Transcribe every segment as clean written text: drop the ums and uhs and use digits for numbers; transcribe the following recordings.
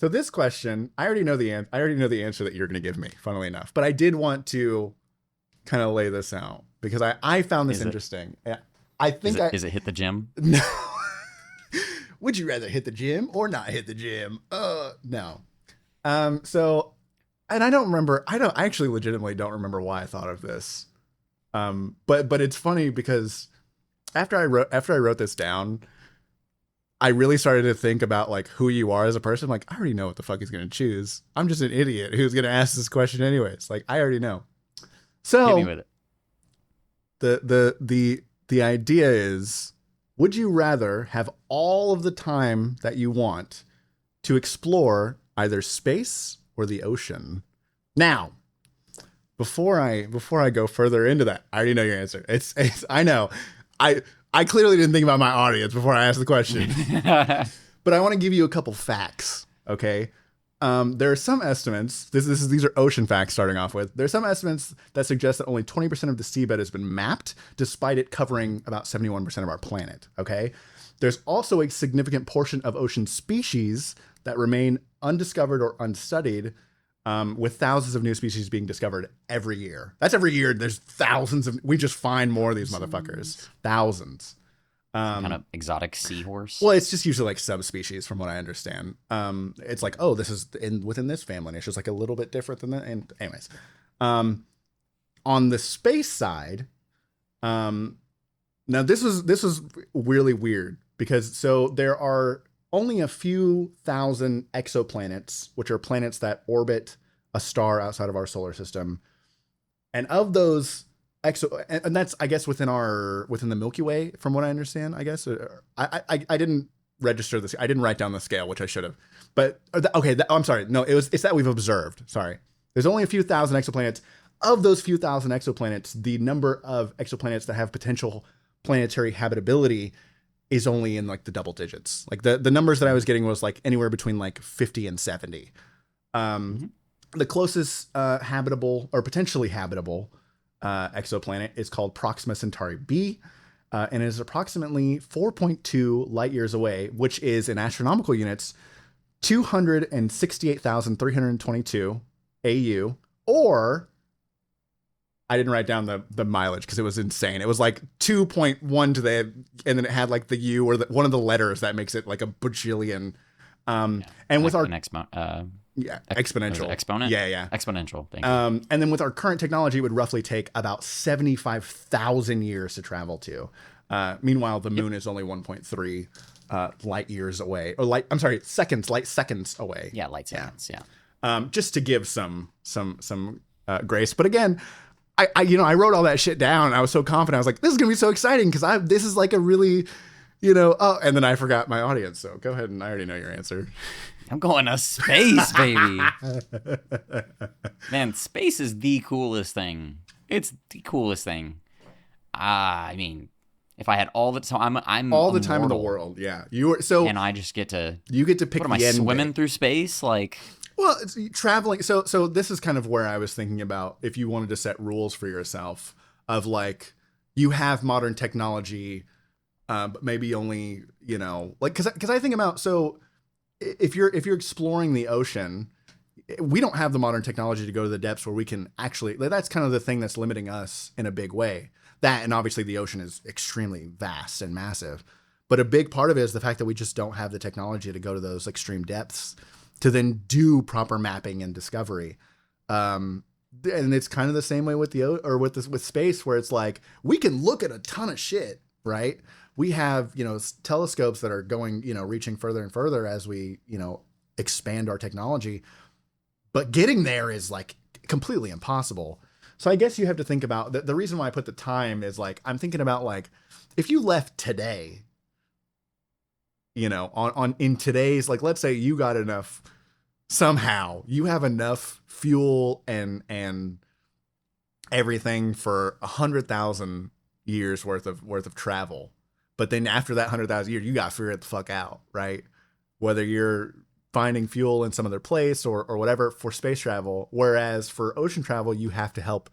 So this question, I already know I already know the answer that you're going to give me, funnily enough. But I did want to kind of lay this out because I found this Is it interesting. I is think it I is it hit the gym? no. Would you rather hit the gym or not hit the gym? No. So and I don't remember. I actually legitimately don't remember why I thought of this. But it's funny because after I wrote this down, I really started to think about like who you are as a person. Like, I already know what the fuck he's gonna choose. I'm just an idiot who's gonna ask this question anyways. Like, I already know. Hit me So with it. the idea is, would you rather have all of the time that you want to explore either space or the ocean? Now, before I go further into that, I already know your answer. It's I know. I I clearly didn't think about my audience before I asked the question. But I want to give you a couple facts, okay? There are some estimates. These are ocean facts starting off with. There are some estimates that suggest that only 20% of the seabed has been mapped, despite it covering about 71% of our planet, okay? There's also a significant portion of ocean species that remain undiscovered or unstudied, with thousands of new species being discovered every year. That's every year. There's thousands of. We just find more of these motherfuckers. Thousands. Some kind of exotic seahorse. Well, it's just usually like subspecies, from what I understand. It's like, oh, this is within this family, and it's just like a little bit different than that. And anyways, on the space side, now this was really weird because so there are only a few thousand exoplanets, which are planets that orbit a star outside of our solar system, and of those and that's I guess within the Milky Way, from what I understand. I guess I didn't register this. I didn't write down the scale, which I should have. But okay, I'm sorry. No, it's that we've observed. Sorry, there's only a few thousand exoplanets. Of those few thousand exoplanets, the number of exoplanets that have potential planetary habitability is only in like the double digits. Like the numbers that I was getting was like anywhere between like 50 and 70. Mm-hmm. The closest habitable or potentially habitable exoplanet is called Proxima Centauri B, and it is approximately 4.2 light years away, which is in astronomical units 268,322 AU, or I didn't write down the mileage because it was insane. It was like 2.1 to the, and then it had like the U or one of the letters that makes it like a bajillion. Yeah. And with our An expo, yeah, was it exponential. exponent? Yeah, yeah. Exponential. Thank you. And then with our current technology, it would roughly take about 75,000 years to travel to. Meanwhile, the moon is only 1.3 light years away, or light seconds away. Yeah, light seconds. Yeah. Just to give some grace. But again, I wrote all that shit down. I was so confident. I was like, this is gonna be so exciting because this is like a really, and then I forgot my audience. So go ahead, and I already know your answer. I'm going to space, baby. Man, space is the coolest thing. It's the coolest thing. I mean, if I had all the time, I'm All the time in the immortal, world. Yeah, you were so and I just get to. you get to pick What am I the end swimming date. through space? Like, Well, it's traveling. So this is kind of where I was thinking about if you wanted to set rules for yourself of like you have modern technology, but maybe only like because I think about so if you're exploring the ocean, we don't have the modern technology to go to the depths where we can actually. Like, that's kind of the thing that's limiting us in a big way. That and obviously the ocean is extremely vast and massive, but a big part of it is the fact that we just don't have the technology to go to those extreme depths to then do proper mapping and discovery. And it's kind of the same way with with space, where it's like we can look at a ton of shit, right? We have telescopes that are going reaching further and further as we expand our technology, but getting there is like completely impossible. So I guess you have to think about the reason why I put the time is like I'm thinking about like if you left today, on in today's, like, let's say you got enough, somehow you have enough fuel and everything for 100,000 years worth of travel, but then after that 100,000 years you got to figure it the fuck out, right? Whether you're finding fuel in some other place or whatever for space travel, whereas for ocean travel you have to help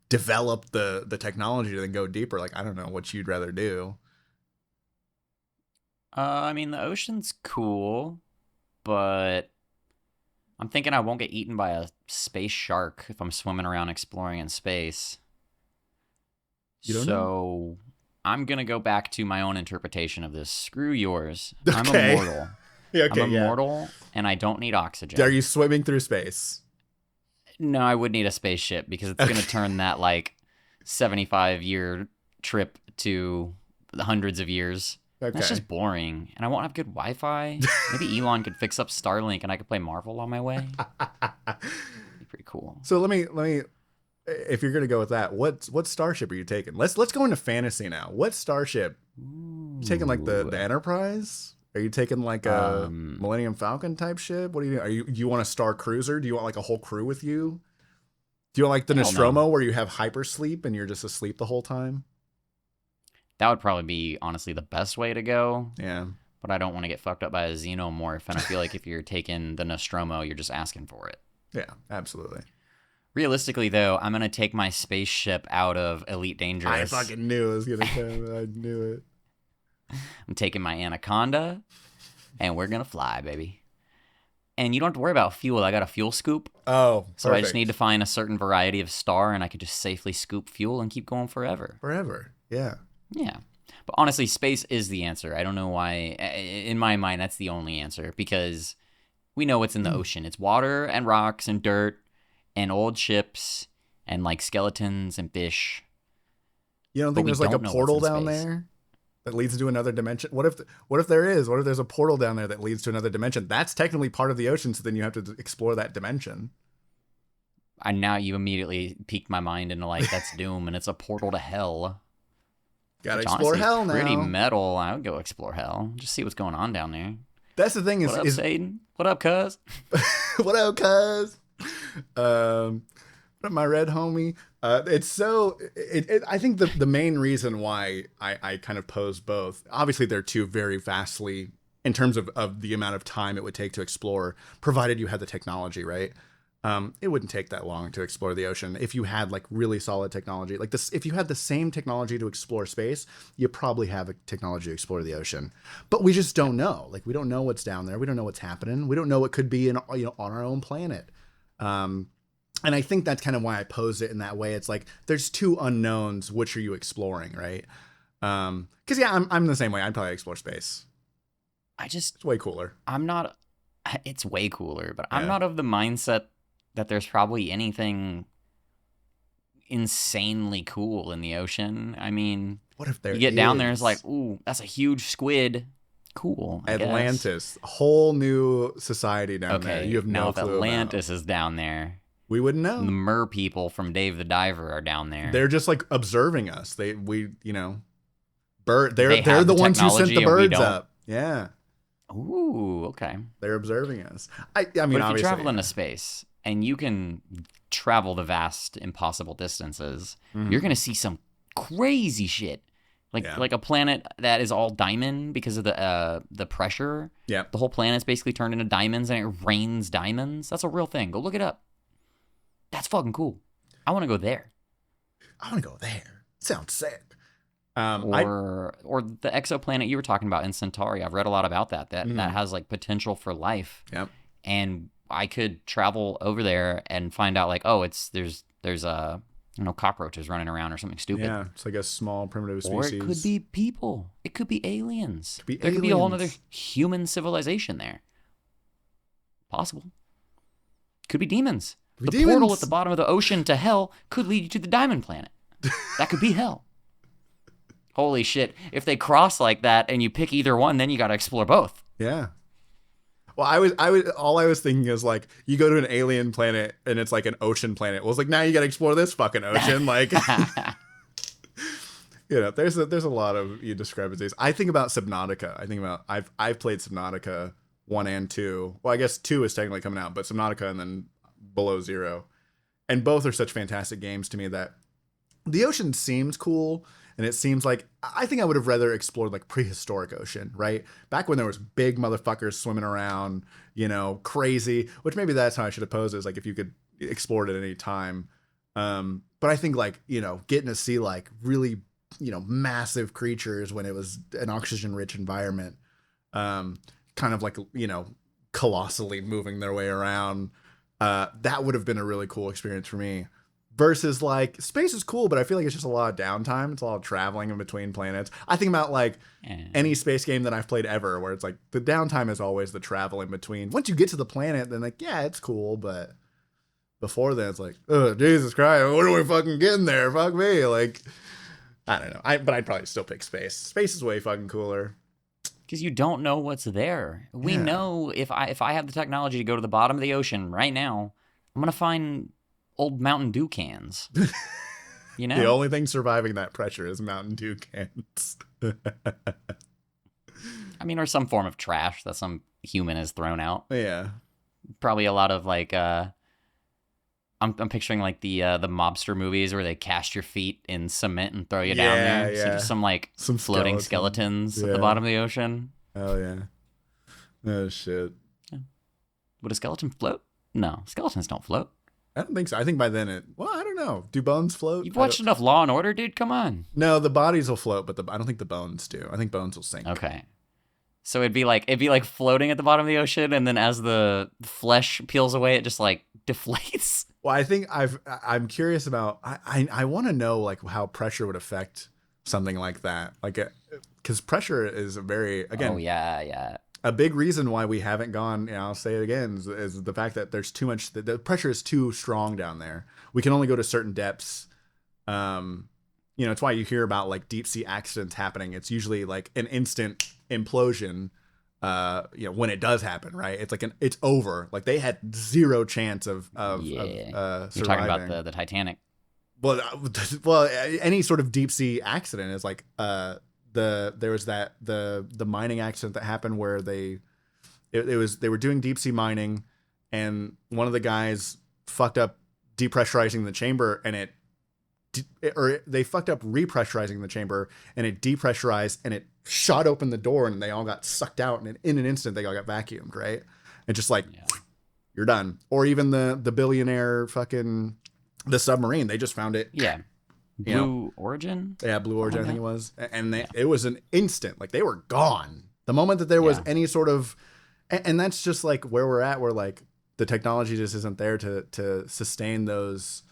develop the technology to then go deeper. Like, I don't know what you'd rather do. I mean, the ocean's cool, but thinking I won't get eaten by a space shark if I'm swimming around exploring in space. You don't So I'm going to go back to my own interpretation of this. Screw yours. I'm Okay. immortal. Yeah, I'm okay, yeah. immortal, and I don't need oxygen. Are you swimming through space? No, I would need a spaceship because it's going to turn that like 75-year trip to the hundreds of years. Okay. That's just boring, and I won't have good Wi-Fi. Maybe Elon could fix up Starlink, and I could play Marvel on my way. Be pretty cool. So let me. If you're gonna go with that, what starship are you taking? Let's go into fantasy now. What starship? You taking like the Enterprise? Are you taking like a Millennium Falcon type ship? What do you do? Do you want a Star Cruiser? Do you want like a whole crew with you? Do you want like the Nostromo where you have hypersleep and you're just asleep the whole time? That would probably be honestly the best way to go. Yeah. But I don't want to get fucked up by a xenomorph, and I feel like if you're taking the Nostromo, you're just asking for it. Yeah, absolutely. Realistically, though, I'm gonna take my spaceship out of Elite Dangerous. I fucking knew it was gonna come. I knew it. I'm taking my Anaconda, and we're gonna fly, baby. And you don't have to worry about fuel. I got a fuel scoop. Oh, so I just need to find a certain variety of star, and I could just safely scoop fuel and keep going forever. Forever, yeah. Yeah. But honestly, space is the answer. I don't know why. In my mind, that's the only answer, because we know what's in the ocean. It's water and rocks and dirt and old ships and like skeletons and fish. You don't think there's like a portal down there that leads to another dimension? What if there is? What if there's a portal down there that leads to another dimension? That's technically part of the ocean, so then you have to explore that dimension. And now you immediately piqued my mind into like, that's doom, and it's a portal to hell. Gotta explore hell now. Pretty metal. I would go explore hell. Just see what's going on down there. That's the thing What up, Satan? What up, cuz? What up, cuz? My red homie. It's so. I think the main reason why I kind of pose both. Obviously, they're two very vastly in terms of the amount of time it would take to explore, provided you had the technology, right? It wouldn't take that long to explore the ocean if you had like really solid technology. Like this, if you had the same technology to explore space, you probably have a technology to explore the ocean. But we just don't know. Like we don't know what's down there. We don't know what's happening. We don't know what could be on our own planet. And I think that's kind of why I pose it in that way. It's like there's two unknowns. Which are you exploring, right? Because yeah, I'm the same way. I'd probably explore space. It's way cooler. It's way cooler, but I'm not of the mindset that there's probably anything insanely cool in the ocean. I mean, what if there you get down there and it's like, ooh, that's a huge squid. Cool. Atlantis, a whole new society down there. You have no clue. If Atlantis is down there, we wouldn't know. The mer people from Dave the Diver are down there. They're just like observing us. They're the ones who sent the birds up. Yeah. Ooh, okay. They're observing us. I mean, but if you travel into space and you can travel the vast, impossible distances, you're going to see some crazy shit. Like a planet that is all diamond because of the pressure. Yeah. The whole planet's basically turned into diamonds and it rains diamonds. That's a real thing. Go look it up. That's fucking cool. I want to go there. Sounds sick. Or the exoplanet you were talking about in Centauri. I've read a lot about that has like potential for life. Yep. And I could travel over there and find out like, oh, there's cockroaches running around or something stupid. Yeah, it's like a small primitive species. Or it could be people. It could be aliens. There could be a whole other human civilization there. Possible. Could be demons. Portal at the bottom of the ocean to hell could lead you to the diamond planet. That could be hell. Holy shit. If they cross like that and you pick either one, then you got to explore both. Yeah. Well, all I was thinking is like, you go to an alien planet and it's like an ocean planet. Well, it's like, now you got to explore this fucking ocean. Like, there's a lot of discrepancies. I think about Subnautica. I've played Subnautica 1 and 2. Well, I guess 2 is technically coming out, but Subnautica and then Below Zero. And both are such fantastic games to me that the ocean seems cool. And it seems like, I think I would have rather explored like prehistoric ocean, right? Back when there was big motherfuckers swimming around, crazy, which maybe that's how I should have posed it, is like if you could explore it at any time. But I think like, getting to see like really, massive creatures when it was an oxygen rich environment, kind of like, colossally moving their way around. That would have been a really cool experience for me. Versus like space is cool, but I feel like it's just a lot of downtime. It's a lot of traveling in between planets. I think about like any space game that I've played ever, where it's like the downtime is always the travel in between. Once you get to the planet, then like yeah, it's cool, but before then it's like, oh Jesus Christ, what are we fucking getting there? Fuck me, like I don't know. But I'd probably still pick space. Space is way fucking cooler. Because you don't know what's there. We know if I have the technology to go to the bottom of the ocean right now, I'm gonna find old Mountain Dew cans. You know? The only thing surviving that pressure is Mountain Dew cans. I mean, or some form of trash that some human has thrown out. Yeah. Probably a lot of like I'm picturing like the mobster movies where they cast your feet in cement and throw you down there. So just some floating skeletons at the bottom of the ocean. Oh yeah. Oh shit. Yeah. Would a skeleton float? No, skeletons don't float. I don't think so. I think by then I don't know. Do bones float? You've watched enough Law and Order, dude. Come on. No, the bodies will float, but I don't think the bones do. I think bones will sink. Okay. So it'd be like floating at the bottom of the ocean, and then as the flesh peels away, it just like deflates. Well, I think I'm curious about. I want to know like how pressure would affect something like that. Like, because pressure is a very Oh yeah. A big reason why we haven't gone, I'll say it again, is the fact that there's too much, the pressure is too strong down there. We can only go to certain depths. It's why you hear about like deep sea accidents happening. It's usually like an instant implosion, when it does happen, right? It's like it's over. Like they had zero chance of surviving. You're talking about the Titanic. Well, any sort of deep sea accident is like, there was the mining accident that happened where they were doing deep sea mining, and one of the guys fucked up depressurizing the chamber, and they fucked up repressurizing the chamber, and it depressurized, and it shot open the door, and they all got sucked out, and in an instant they all got vacuumed, right? And just like you're done. Or even the billionaire fucking the submarine, they just found it. Yeah. Blue Origin? Yeah, Blue Origin, I think it was. And it was an instant. Like, they were gone. The moment that there was any sort of... And that's just, like, where we're at, where, like, the technology just isn't there to sustain those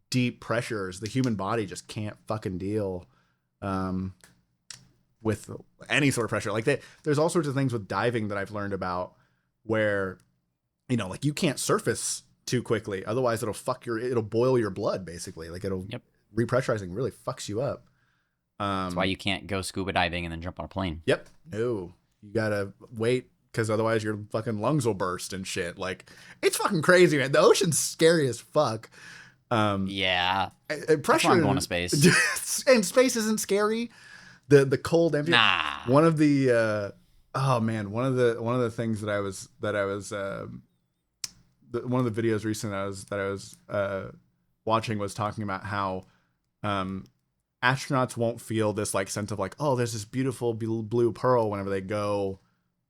deep pressures. The human body just can't fucking deal with any sort of pressure. Like, there's all sorts of things with diving that I've learned about where, like, you can't surface too quickly. Otherwise, it'll boil your blood, basically. Like, it'll... Yep. Repressurizing really fucks you up. That's why you can't go scuba diving and then jump on a plane. Yep. No. You gotta wait, because otherwise your fucking lungs will burst and shit. Like, it's fucking crazy, man. The ocean's scary as fuck. Yeah. Pressure. That's why I'm going to space. And space isn't scary. The cold, empty. Nah. One of the one of the things that I was one of the videos recently that I was watching was talking about how astronauts won't feel this like sense of like, oh, there's this beautiful blue pearl whenever they go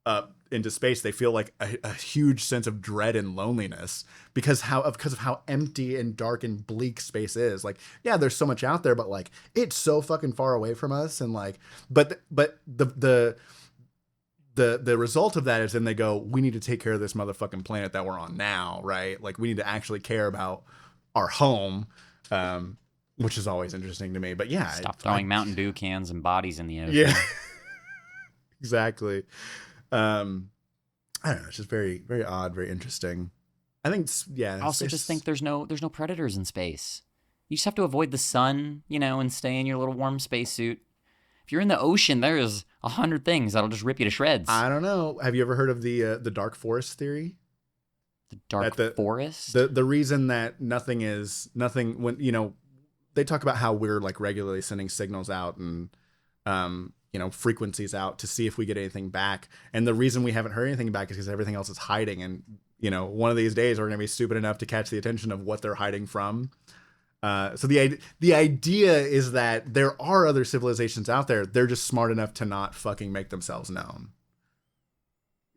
up into space. They feel like a huge sense of dread and loneliness because of how empty and dark and bleak space is. Like, yeah, there's so much out there, but like it's so fucking far away from us. And like, but the result of that is then they go, we need to take care of this motherfucking planet that we're on now, right? Like, we need to actually care about our home, which is always interesting to me. But yeah, stop throwing Mountain Dew cans and bodies in the ocean. Yeah, exactly. I don't know. It's just very, very odd, very interesting. I think, yeah. I also just think there's no predators in space. You just have to avoid the sun, and stay in your little warm spacesuit. If you're in the ocean, there's 100 things that'll just rip you to shreds. I don't know. Have you ever heard of the dark forest theory? The dark forest? The reason that nothing when, they talk about how we're like regularly sending signals out and, frequencies out to see if we get anything back. And the reason we haven't heard anything back is because everything else is hiding. And, one of these days we're going to be stupid enough to catch the attention of what they're hiding from. So the idea is that there are other civilizations out there. They're just smart enough to not fucking make themselves known.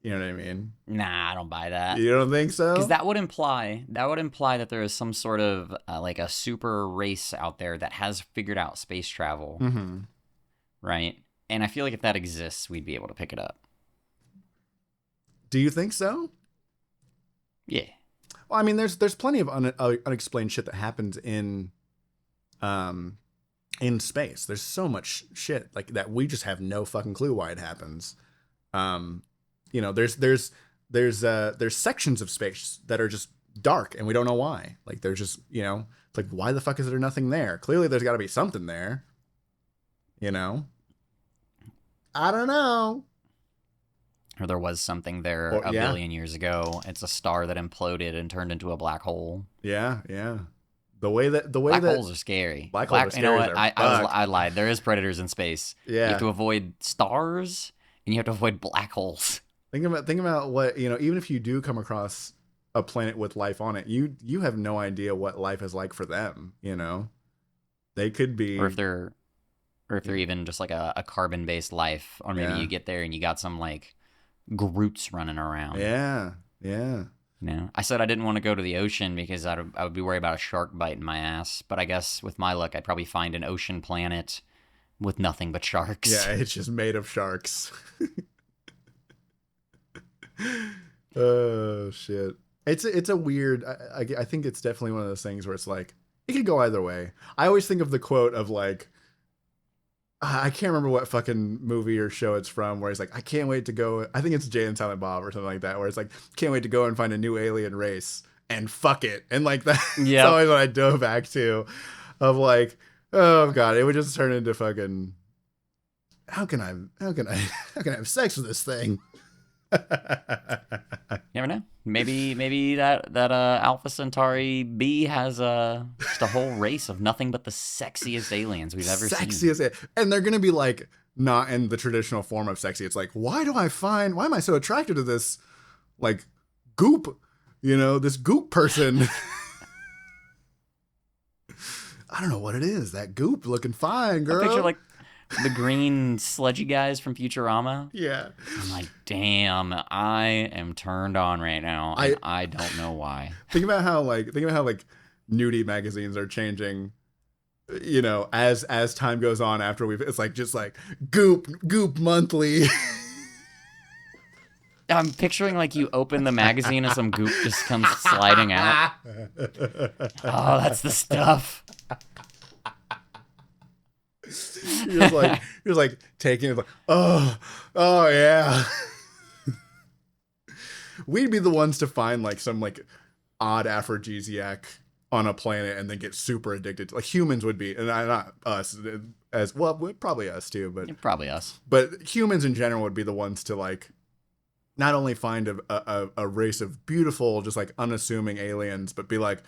You know what I mean? Nah, I don't buy that. You don't think so? Because that would imply that there is some sort of like a super race out there that has figured out space travel, right? And I feel like if that exists, we'd be able to pick it up. Do you think so? Yeah. Well, I mean, there's plenty of unexplained shit that happens in space. There's so much shit like that we just have no fucking clue why it happens. You know, there's sections of space that are just dark and we don't know why. Like there's just, you know, it's like, why the fuck is there nothing there? Clearly there's got to be something there. You know, I don't know. Or there was something there a billion years ago. It's a star that imploded and turned into a black hole. Yeah, yeah. The way that black holes are scary. Black holes are scary. You know what? I lied. There is predators in space. Yeah. You have to avoid stars and you have to avoid black holes. Think about what, you know, even if you do come across a planet with life on it, you have no idea what life is like for them, you know? They could be, or if they're even just like a carbon-based life, or maybe you get there and you got some like Groots running around. Yeah, yeah. You know, I said I didn't want to go to the ocean because I would be worried about a shark biting my ass. But I guess with my luck, I'd probably find an ocean planet with nothing but sharks. Yeah, it's just made of sharks. Oh shit! It's a weird. I think it's definitely one of those things where it's like it could go either way. I always think of the quote of like, I can't remember what fucking movie or show it's from, where he's like, I can't wait to go. I think it's Jay and Silent Bob or something like that, where it's like, can't wait to go and find a new alien race and fuck it. And like that, that's always what I dove back to, of like, oh god, it would just turn into fucking, how can I have sex with this thing? You never know. Maybe that Alpha Centauri B has just a whole race of nothing but the sexiest aliens we've ever seen. And they're gonna be like not in the traditional form of sexy. It's like, why am I so attracted to this like goop? You know, this goop person. I don't know what it is. That goop looking fine, girl. I picture like the green sludgy guys from Futurama. Yeah. I'm like, damn, I am turned on right now. And I don't know why. Think about how nudie magazines are changing, you know, as time goes on after it's like just like goop monthly. I'm picturing like you open the magazine and some goop just comes sliding out. Oh, that's the stuff. You're just like taking it like, oh yeah. We'd be the ones to find like some like odd aphrodisiac on a planet and then get super addicted to, like humans would be, and not us as well, probably us too, but probably us. But humans in general would be the ones to like not only find a race of beautiful, just like unassuming aliens, but be like,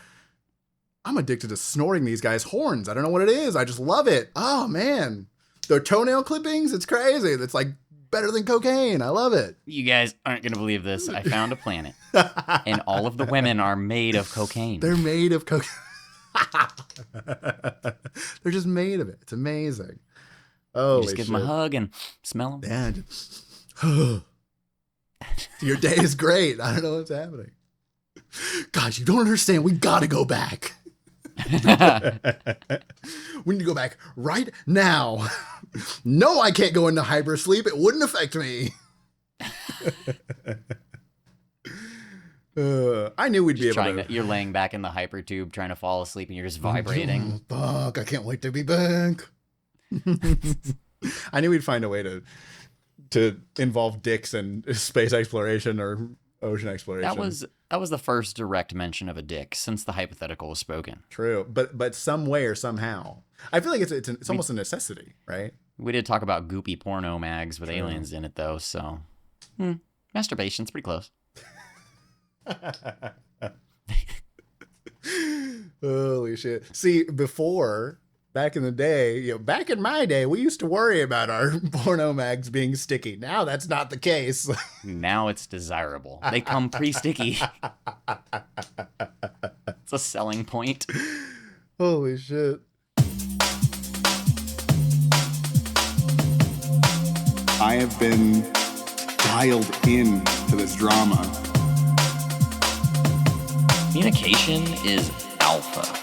I'm addicted to snorting these guys' horns. I don't know what it is. I just love it. Oh, man. Their toenail clippings, it's crazy. It's like better than cocaine. I love it. You guys aren't going to believe this. I found a planet, and all of the women are made of cocaine. They're made of cocaine. They're just made of it. It's amazing. Oh, just give them a hug and smell them. Yeah. Your day is great. I don't know what's happening. God, you don't understand. We got to go back. We need to go back right now. No, I can't go into hypersleep. It wouldn't affect me. I knew we'd be able to. You're laying back in the hypertube trying to fall asleep and you're just vibrating. Fuck, I can't wait to be back. I knew we'd find a way to involve dicks in space exploration or ocean exploration. That was the first direct mention of a dick since the hypothetical was spoken. True, but some way or somehow, I feel like it's almost a necessity, right? We did talk about goopy porno mags with aliens in it, though. So, masturbation's pretty close. Holy shit! See, back in the day, back in my day, we used to worry about our porno mags being sticky. Now that's not the case. Now it's desirable. They come pre-sticky. It's a selling point. Holy shit. I have been dialed in to this drama. Communication is alpha.